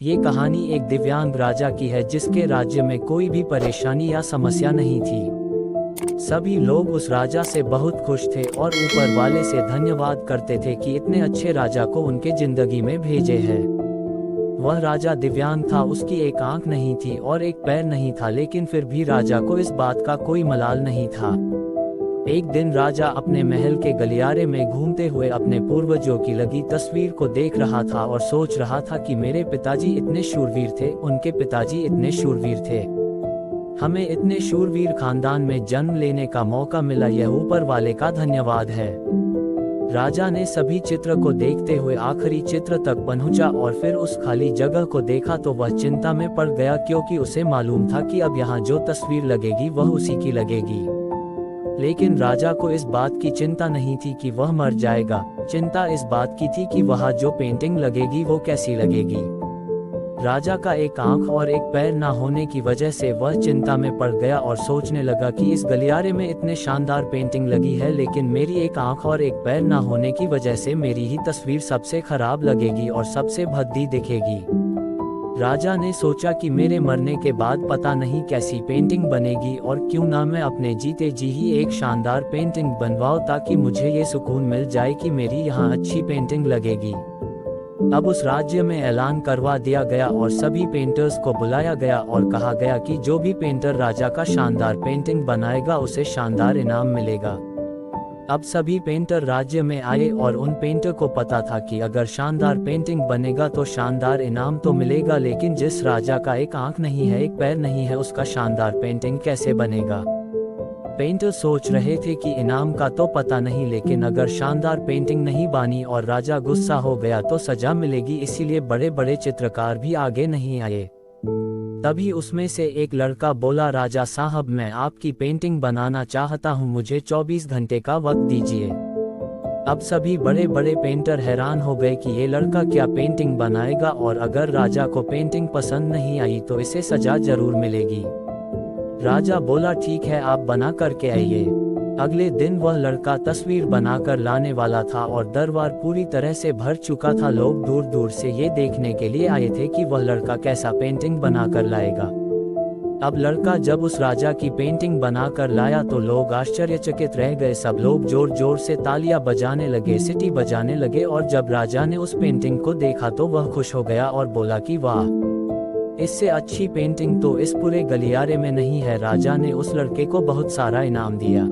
ये कहानी एक दिव्यांग राजा की है जिसके राज्य में कोई भी परेशानी या समस्या नहीं थी। सभी लोग उस राजा से बहुत खुश थे और ऊपर वाले से धन्यवाद करते थे कि इतने अच्छे राजा को उनके जिंदगी में भेजे है। वह राजा दिव्यांग था, उसकी एक आंख नहीं थी और एक पैर नहीं था, लेकिन फिर भी राजा को इस बात का कोई मलाल नहीं था। एक दिन राजा अपने महल के गलियारे में घूमते हुए अपने पूर्वजों की लगी तस्वीर को देख रहा था और सोच रहा था कि मेरे पिताजी इतने शूरवीर थे, उनके पिताजी इतने शूरवीर थे, हमें इतने शूरवीर खानदान में जन्म लेने का मौका मिला, यह ऊपर वाले का धन्यवाद है। राजा ने सभी चित्र को देखते हुए आखिरी चित्र तक पहुंचा और फिर उस खाली जगह को देखा तो वह चिंता में पड़ गया, क्योंकि उसे मालूम था कि अब यहाँ जो तस्वीर लगेगी वह उसी की लगेगी। लेकिन राजा को इस बात की चिंता नहीं थी कि वह मर जाएगा, चिंता इस बात की थी कि वहाँ जो पेंटिंग लगेगी वो कैसी लगेगी। राजा का एक आंख और एक पैर ना होने की वजह से वह चिंता में पड़ गया और सोचने लगा कि इस गलियारे में इतने शानदार पेंटिंग लगी है, लेकिन मेरी एक आंख और एक पैर ना होने की वजह से मेरी ही तस्वीर सबसे खराब लगेगी और सबसे भद्दी दिखेगी। राजा ने सोचा कि मेरे मरने के बाद पता नहीं कैसी पेंटिंग बनेगी, और क्यों ना मैं अपने जीते जी ही एक शानदार पेंटिंग बनवाऊं, ताकि मुझे ये सुकून मिल जाए कि मेरी यहाँ अच्छी पेंटिंग लगेगी। अब उस राज्य में ऐलान करवा दिया गया और सभी पेंटर्स को बुलाया गया और कहा गया कि जो भी पेंटर राजा का शानदार पेंटिंग बनाएगा उसे शानदार इनाम मिलेगा। अब सभी पेंटर राज्य में आए और उन पेंटर को पता था कि अगर शानदार पेंटिंग बनेगा तो शानदार इनाम तो मिलेगा, लेकिन जिस राजा का एक आंख नहीं है, एक पैर नहीं है, उसका शानदार पेंटिंग कैसे बनेगा। पेंटर सोच रहे थे कि इनाम का तो पता नहीं, लेकिन अगर शानदार पेंटिंग नहीं बनी और राजा गुस्सा हो गया तो सजा मिलेगी, इसीलिए बड़े बड़े चित्रकार भी आगे नहीं आए। तभी उसमें से एक लड़का बोला, राजा साहब मैं आपकी पेंटिंग बनाना चाहता हूँ, मुझे 24 घंटे का वक्त दीजिए। अब सभी बड़े बड़े पेंटर हैरान हो गए कि ये लड़का क्या पेंटिंग बनाएगा, और अगर राजा को पेंटिंग पसंद नहीं आई तो इसे सजा जरूर मिलेगी। राजा बोला ठीक है, आप बना करके आइए। अगले दिन वह लड़का तस्वीर बनाकर लाने वाला था और दरबार पूरी तरह से भर चुका था। लोग दूर दूर से ये देखने के लिए आए थे कि वह लड़का कैसा पेंटिंग बनाकर लाएगा। अब लड़का जब उस राजा की पेंटिंग बनाकर लाया तो लोग आश्चर्यचकित रह गए। सब लोग जोर जोर से तालियां बजाने लगे, सीटी बजाने लगे, और जब राजा ने उस पेंटिंग को देखा तो वह खुश हो गया और बोला कि वाह, इससे अच्छी पेंटिंग तो इस पूरे गलियारे में नहीं है। राजा ने उस लड़के को बहुत सारा इनाम दिया।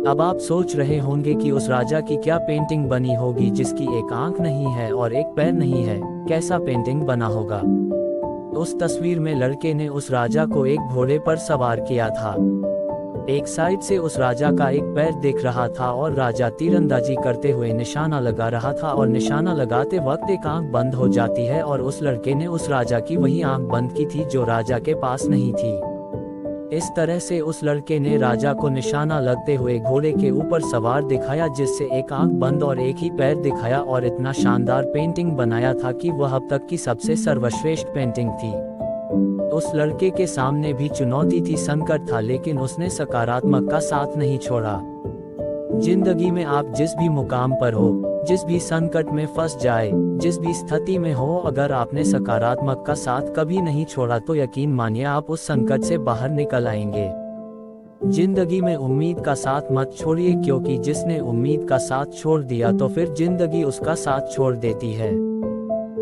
अब आप सोच रहे होंगे कि उस राजा की क्या पेंटिंग बनी होगी जिसकी एक आंख नहीं है और एक पैर नहीं है, कैसा पेंटिंग बना होगा। उस तस्वीर में लड़के ने उस राजा को एक घोड़े पर सवार किया था। एक साइड से उस राजा का एक पैर दिख रहा था और राजा तीरंदाजी करते हुए निशाना लगा रहा था, और निशाना लगाते वक्त एक आंख बंद हो जाती है, और उस लड़के ने उस राजा की वही आंख बंद की थी जो राजा के पास नहीं थी। इस तरह से उस लड़के ने राजा को निशाना लगते हुए घोड़े के ऊपर सवार दिखाया, जिससे एक आंख बंद और एक ही पैर दिखाया, और इतना शानदार पेंटिंग बनाया था कि वह अब तक की सबसे सर्वश्रेष्ठ पेंटिंग थी। उस लड़के के सामने भी चुनौती थी, संकट था, लेकिन उसने सकारात्मक का साथ नहीं छोड़ा। जिंदगी में आप जिस भी मुकाम पर हो, जिस भी संकट में फंस जाए, जिस भी स्थिति में हो, अगर आपने सकारात्मक का साथ कभी नहीं छोड़ा तो यकीन मानिए आप उस संकट से बाहर निकल आएंगे। जिंदगी में उम्मीद का साथ मत छोड़िए, क्योंकि जिसने उम्मीद का साथ छोड़ दिया तो फिर जिंदगी उसका साथ छोड़ देती है।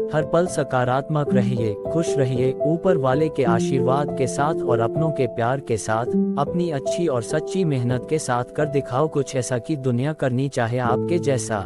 हर पल सकारात्मक रहिए, खुश रहिए, ऊपर वाले के आशीर्वाद के साथ और अपनों के प्यार के साथ, अपनी अच्छी और सच्ची मेहनत के साथ कर दिखाओ कुछ ऐसा कि दुनिया करनी चाहे आपके जैसा।